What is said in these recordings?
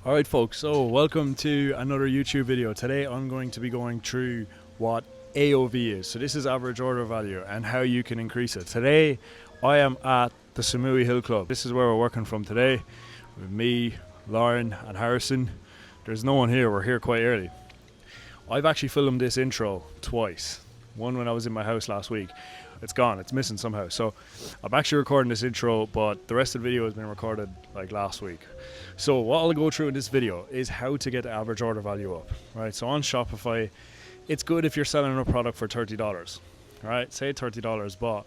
Alright folks, so welcome to another YouTube video. Today I'm going to be going through what AOV is. So this is average order value and how you can increase it. Today I am at the Samui Hill Club. This is where we're working from today with me, Lauren and Harrison. There's no one here, we're here quite early. I've actually filmed this intro twice. One when I was in my house last week. It's gone, it's missing somehow. So I'm actually recording this intro, but the rest of the video has been recorded like last week. So what I'll go through in this video is how to get the average order value up, right? So on Shopify, it's good if you're selling a product for $30, right? Say $30, but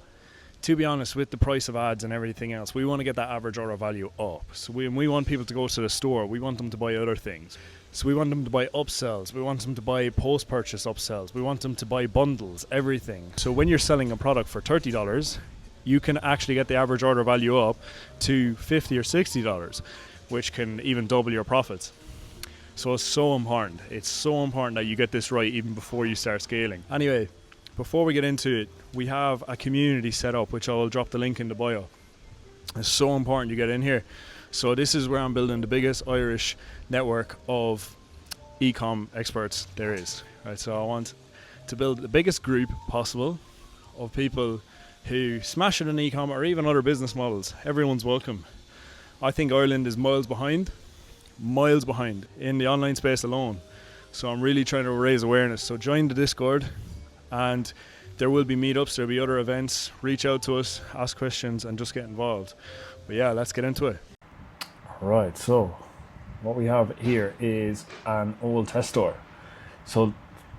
to be honest, with the price of ads and everything else, we want to get that average order value up. So we want people to go to the store, we want them to buy other things. So we want them to buy upsells, we want them to buy post-purchase upsells, we want them to buy bundles, everything. So when you're selling a product for $30, you can actually get the average order value up to $50 or $60, which can even double your profits. So it's so important. It's so important that you get this right even before you start scaling. Anyway, before we get into it, we have a community set up, which I will drop the link in the bio. It's so important you get in here. So this is where I'm building the biggest Irish network of ecom experts there is. Right, so I want to build the biggest group possible of people who smash it in ecom or even other business models. Everyone's welcome. I think Ireland is miles behind in the online space alone. So I'm really trying to raise awareness. So join the Discord and there will be meetups, there'll be other events. Reach out to us, ask questions and just get involved. But yeah, let's get into it. Right, so what we have here is an old test store. So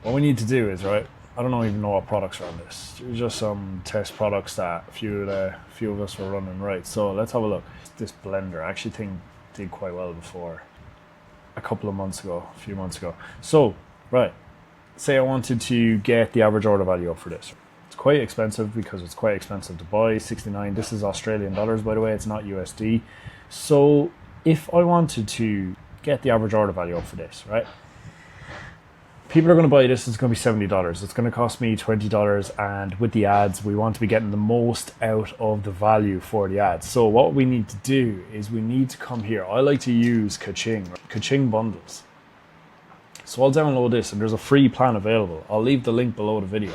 what we need to do is, right, I don't even know what products are on this. There's just some test products that a few of us were running, right? So let's have a look. This blender, I actually think did quite well before a few months ago. So, right, say I wanted to get the average order value up for this. It's quite expensive because it's quite expensive to buy, 69. This is Australian dollars, by the way, it's not USD. So if I wanted to get the average order value up for this, right? People are going to buy this, it's going to be $70. It's going to cost me $20, and with the ads, we want to be getting the most out of the value for the ads. So what we need to do is we need to come here. I like to use Kaching Bundles. So I'll download this, and there's a free plan available. I'll leave the link below the video.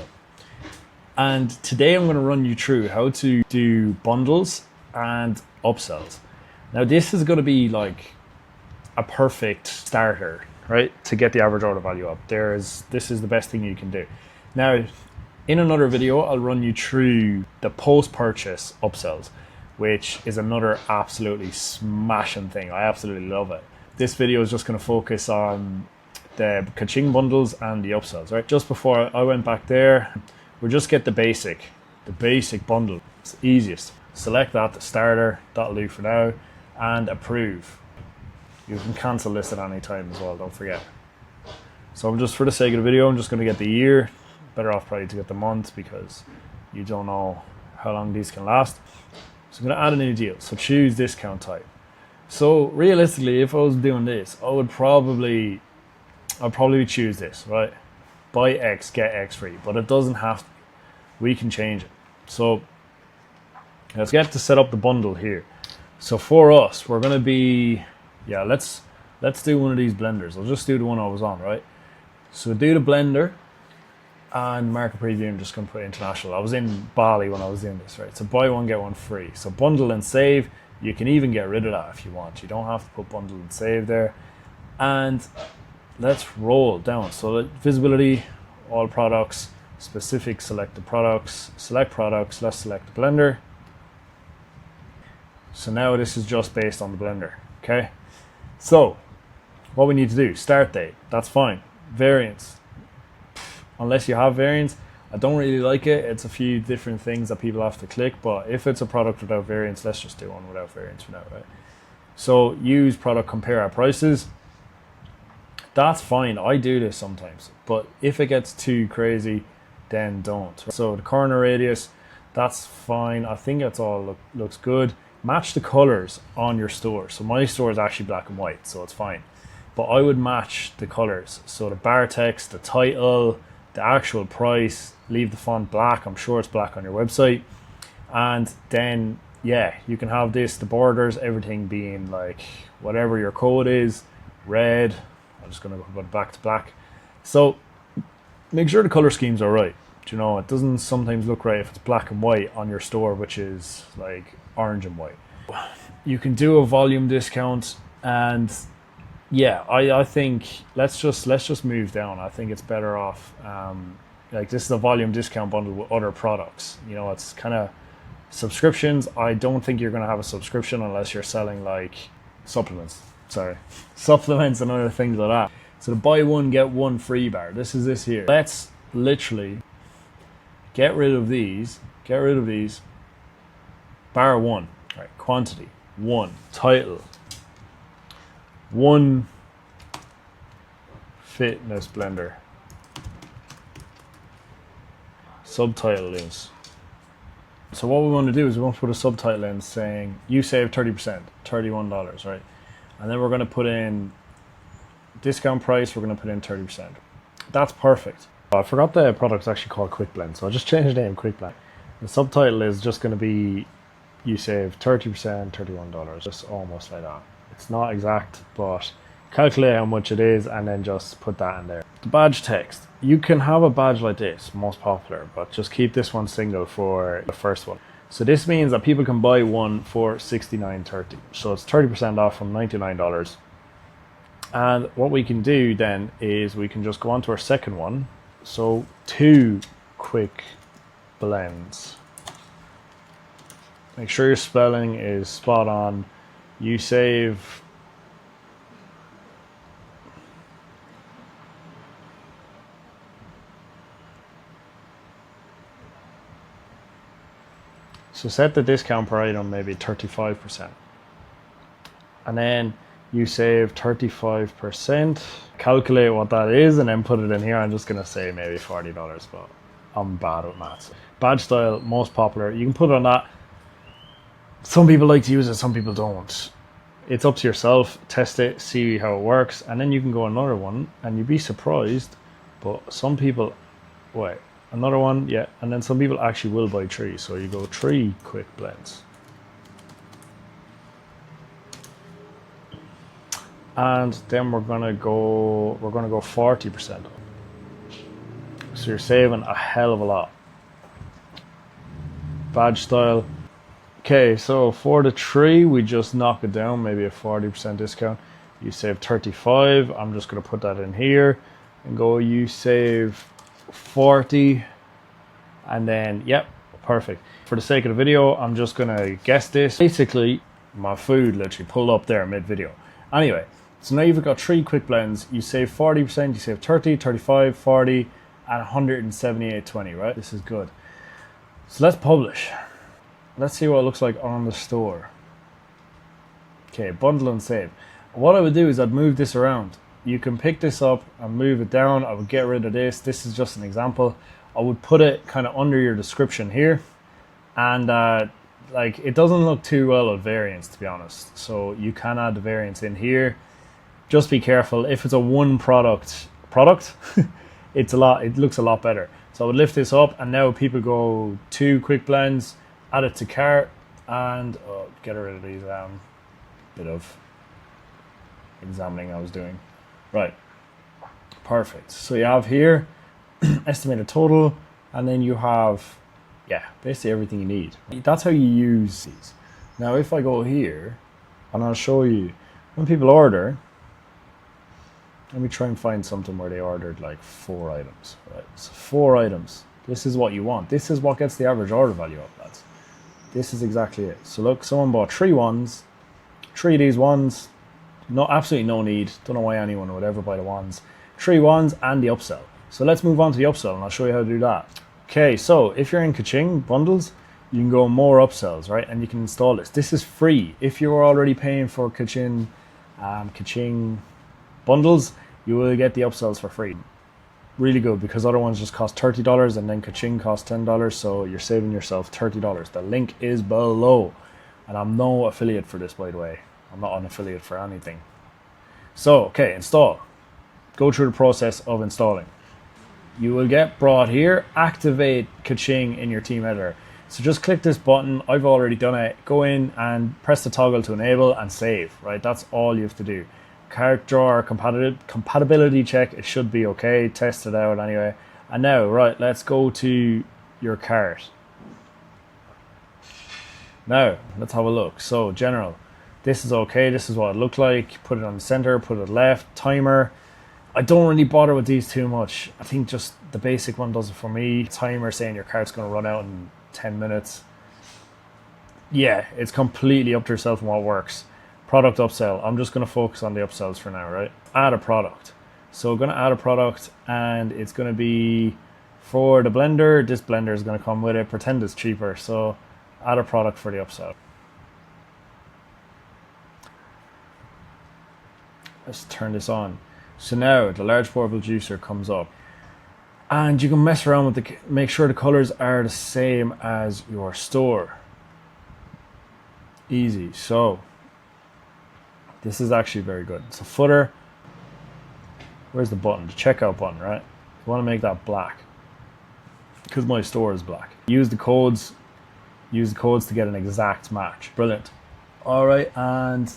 And today I'm going to run you through how to do bundles and upsells. Now this is going to be like a perfect starter, right, to get the average order value up. This is the best thing you can do. Now, in another video, I'll run you through the post-purchase upsells, which is another absolutely smashing thing. I absolutely love it. This video is just going to focus on the Kaching Bundles and the upsells, right? Just before I went back there, we'll just get the basic bundle. It's the easiest. Select that, the starter, that'll do for now, and approve. You can cancel this at any time as well, don't forget. So I'm just, for the sake of the video, I'm just going to get the year. Better off probably to get the month because you don't know how long these can last. So I'm going to add a new deal. So choose discount type. So realistically, if I was doing this, I'd probably choose this, right? Buy X, get X free. But it doesn't have to be. We can change it. So let's get to set up the bundle here. So for us, we're going to be, let's do one of these blenders. I'll just do the one I was on, right? So do the blender and market preview. I'm just going to put international. I was in Bali when I was doing this, right? So buy one, get one free. So bundle and save. You can even get rid of that if you want. You don't have to put bundle and save there. And let's roll down. So visibility, all products, specific selected products, select products. Let's select the blender. So now this is just based on the blender, okay? So what we need to do, start date, that's fine. Variants, unless you have variants, I don't really like it. It's a few different things that people have to click, but if it's a product without variants, let's just do one without variants for now, right? So use product compare our prices. That's fine, I do this sometimes, but if it gets too crazy, then don't. So the corner radius, that's fine. I think that's all looks good. Match the colors on your store. So my store is actually black and white, so it's fine. But I would match the colors. So the bar text, the title, the actual price, leave the font black. I'm sure it's black on your website. And then, yeah, you can have this, the borders, everything being like whatever your code is, red. I'm just going to put it back to black. So make sure the color schemes are right. You know, it doesn't sometimes look right if it's black and white on your store, which is like orange and white. You can do a volume discount, and yeah, I think let's just move down. I think it's better off. Like this is a volume discount bundle with other products. You know, it's kind of subscriptions. I don't think you're going to have a subscription unless you're selling like supplements. Sorry, supplements and other things like that. So the buy one get one free bar. This is this here. Let's literally get rid of these. Get rid of these. Bar one. Right. Quantity. One. Title. One fitness blender. Subtitle is. So what we want to do is we want to put a subtitle in saying you save 30%, $31, right? And then we're going to put in discount price. We're going to put in 30%. That's perfect. I forgot the product's actually called Quick Blend, so I'll just change the name Quick Blend. The subtitle is just going to be you save 30%, $31, just almost like that. It's not exact, but calculate how much it is and then just put that in there. The badge text. You can have a badge like this, most popular, but just keep this one single for the first one. So this means that people can buy one for $69.30. So it's 30% off from $99. And what we can do then is we can just go on to our second one. So 2 quick blends. Make sure your spelling is spot on. You save so set the discount per item maybe 35%. And then you save 35%. Calculate what that is and then put it in here. I'm just gonna say maybe $40, but I'm bad with maths. Badge style, most popular. You can put it on that. Some people like to use it, some people don't. It's up to yourself. Test it, see how it works, and then you can go another one and you'd be surprised. But some people, wait, another one, yeah, and then some people actually will buy 3. So you go 3 quick blends. And then we're gonna go 40%. So you're saving a hell of a lot. Badge style. Okay, so for the 3, we just knock it down, maybe a 40% discount. You save 35. I'm just gonna put that in here and go. You save 40, and then yep, perfect. For the sake of the video, I'm just gonna guess this. Basically, my food literally pulled up there mid-video. Anyway. So now you've got 3 quick blends. You save 40%, you save 30, 35, 40, and 178.20, right? This is good. So let's publish. Let's see what it looks like on the store. Okay, bundle and save. What I would do is I'd move this around. You can pick this up and move it down. I would get rid of this. This is just an example. I would put it kind of under your description here. And like it doesn't look too well at variants, to be honest. So you can add the variants in here. Just be careful. If it's a one product, it looks a lot better. So I would lift this up, and now people go 2 quick blends, add it to cart, and get rid of these bit of examining I was doing. Right, perfect. So you have here estimated total, and then you have basically everything you need. That's how you use these. Now if I go here, and I'll show you when people order. Let me try and find something where they ordered like 4 items. Right, so 4 items. This is what you want. This is what gets the average order value up, lads. This is exactly it. So look, someone bought 3 ones, 3 of these ones. No, absolutely no need. Don't know why anyone would ever buy the ones. 3 ones and the upsell. So let's move on to the upsell, and I'll show you how to do that. Okay, so if you're in Kaching Bundles, you can go more upsells, right? And you can install this. This is free. If you're already paying for Kaching Bundles, you will get the upsells for free. Really good, because other ones just cost $30 and then Kaching costs $10, so you're saving yourself $30. The link is below, and I'm no affiliate for this, by the way. I'm not an affiliate for anything. So, okay, install. Go through the process of installing. You will get brought here, activate Kaching in your team editor. So just click this button. I've already done it. Go in and press the toggle to enable and save, right? That's all you have to do. cart drawer compatibility check. It should be okay. Test it out anyway. And now, right, let's go to your cart. Now, let's have a look. So, general. This is okay. This is what it looked like. Put it on the center, put it left. Timer. I don't really bother with these too much. I think just the basic one does it for me. Timer saying your cart's going to run out in 10 minutes. Yeah, it's completely up to yourself and what works. Product upsell. I'm just going to focus on the upsells for now, right? Add a product. So I'm going to add a product, and it's going to be for the blender. This blender is going to come with it. Pretend it's cheaper. So add a product for the upsell. Let's turn this on. So now the large portable juicer comes up, and you can mess around with make sure the colors are the same as your store. Easy. So this is actually very good. It's a footer. Where's the button? The checkout button, right? You want to make that black because my store is black. Use the codes to get an exact match. Brilliant. All right, and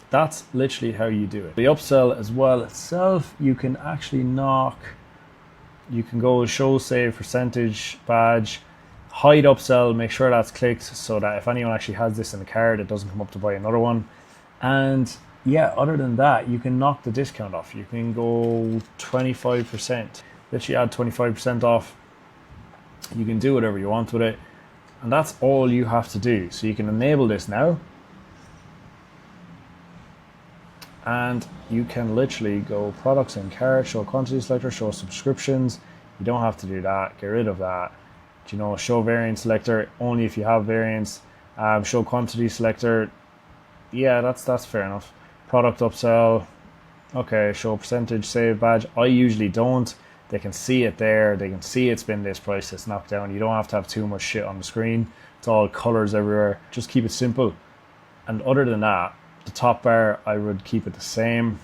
that's literally how you do it. The upsell as well itself, you can actually you can go show save percentage badge, hide upsell, make sure that's clicked so that if anyone actually has this in the card, it doesn't come up to buy another one. And yeah, other than that, you can knock the discount off. You can go 25%. Literally add 25% off. You can do whatever you want with it. And that's all you have to do. So you can enable this now. And you can literally go products and cart, show quantity selector, show subscriptions. You don't have to do that. Get rid of that. You know, show variant selector only if you have variants. Show quantity selector. Yeah, that's fair enough. Product upsell. Okay, show percentage save badge. I usually don't. They can see it there. They can see it's been this price. It's knocked down. You don't have to have too much shit on the screen. It's all colors everywhere. Just keep it simple. And other than that, the top bar, I would keep it the same.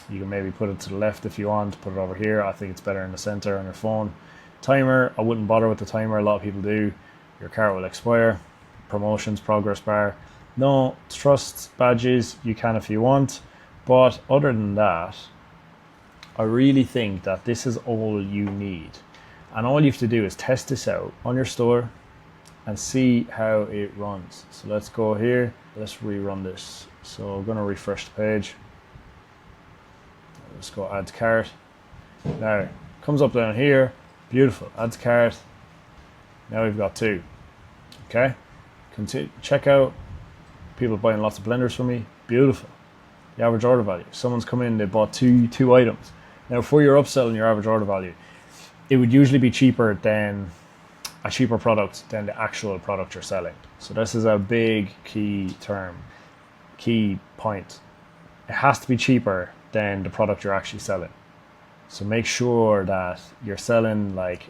You can maybe put it to the left if you want. Put it over here. I think it's better in the center on your phone. Timer, I wouldn't bother with the timer. A lot of people do. Your cart will expire. Promotions, progress bar. No, trust badges, you can if you want. But other than that, I really think that this is all you need. And all you have to do is test this out on your store and see how it runs. So let's go here. Let's rerun this. So I'm going to refresh the page. Let's go add to cart. Now, it comes up down here. Beautiful. Add to cart. Now we've got two. Okay. Continue. Checkout. People buying lots of blenders from me. Beautiful. The average order value. Someone's come in, they bought two items. Now for your upsell and your average order value, it would usually be cheaper than a cheaper product than the actual product you're selling. So this is a big key point. It has to be cheaper than the product you're actually selling. So make sure that you're selling like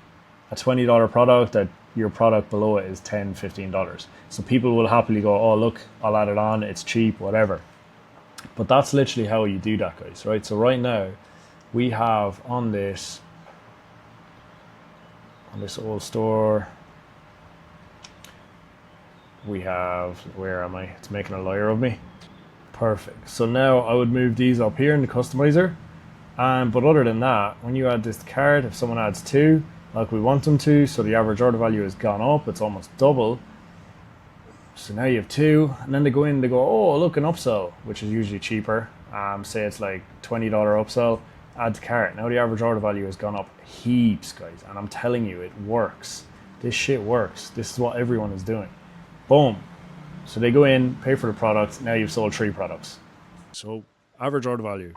a $20 product, that your product below it is $10, $15. So people will happily go, oh look, I'll add it on, it's cheap, whatever. But that's literally how you do that, guys, right? So right now we have on this old store, we have, where am I? It's making a liar of me. Perfect. So now I would move these up here in the customizer. But other than that, when you add this card, if someone adds two, like we want them to, so the average order value has gone up, it's almost double. So now you have two, and then they go in, they go, oh, look, an upsell, which is usually cheaper. Say it's like $20 upsell, add to cart. Now the average order value has gone up heaps, guys. And I'm telling you, it works. This shit works. This is what everyone is doing. Boom. So they go in, pay for the product. Now you've sold 3 products. So average order value,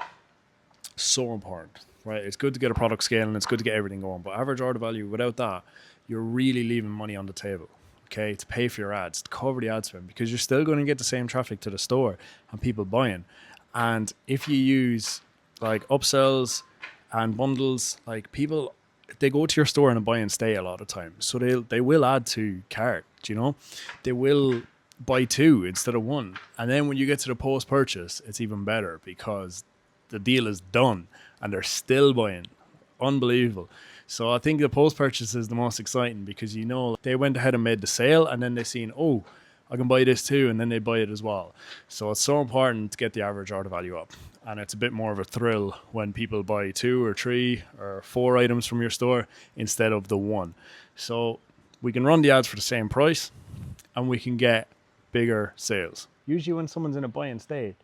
so important, right? It's good to get a product scale and it's good to get everything going. But average order value, without that, you're really leaving money on the table. Okay, to pay for your ads, to cover the ad spend, because you're still going to get the same traffic to the store and people buying. And if you use like upsells and bundles, like people, they go to your store and buy and stay a lot of time. So they will add to cart, you know, they will buy 2 instead of 1. And then when you get to the post purchase, it's even better because the deal is done and they're still buying. Unbelievable. So I think the post purchase is the most exciting because, you know, they went ahead and made the sale and then they seen, oh, I can buy this too, and then they buy it as well. So it's so important to get the average order value up. And it's a bit more of a thrill when people buy 2 or 3 or 4 items from your store instead of the one. So we can run the ads for the same price and we can get bigger sales. Usually when someone's in a buying state,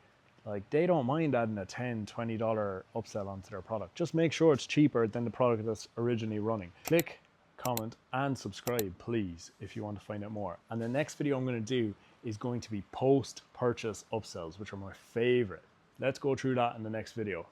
like, they don't mind adding a $10, $20 upsell onto their product. Just make sure it's cheaper than the product that's originally running. Click, comment, and subscribe, please, if you want to find out more. And the next video I'm going to do is going to be post-purchase upsells, which are my favorite. Let's go through that in the next video.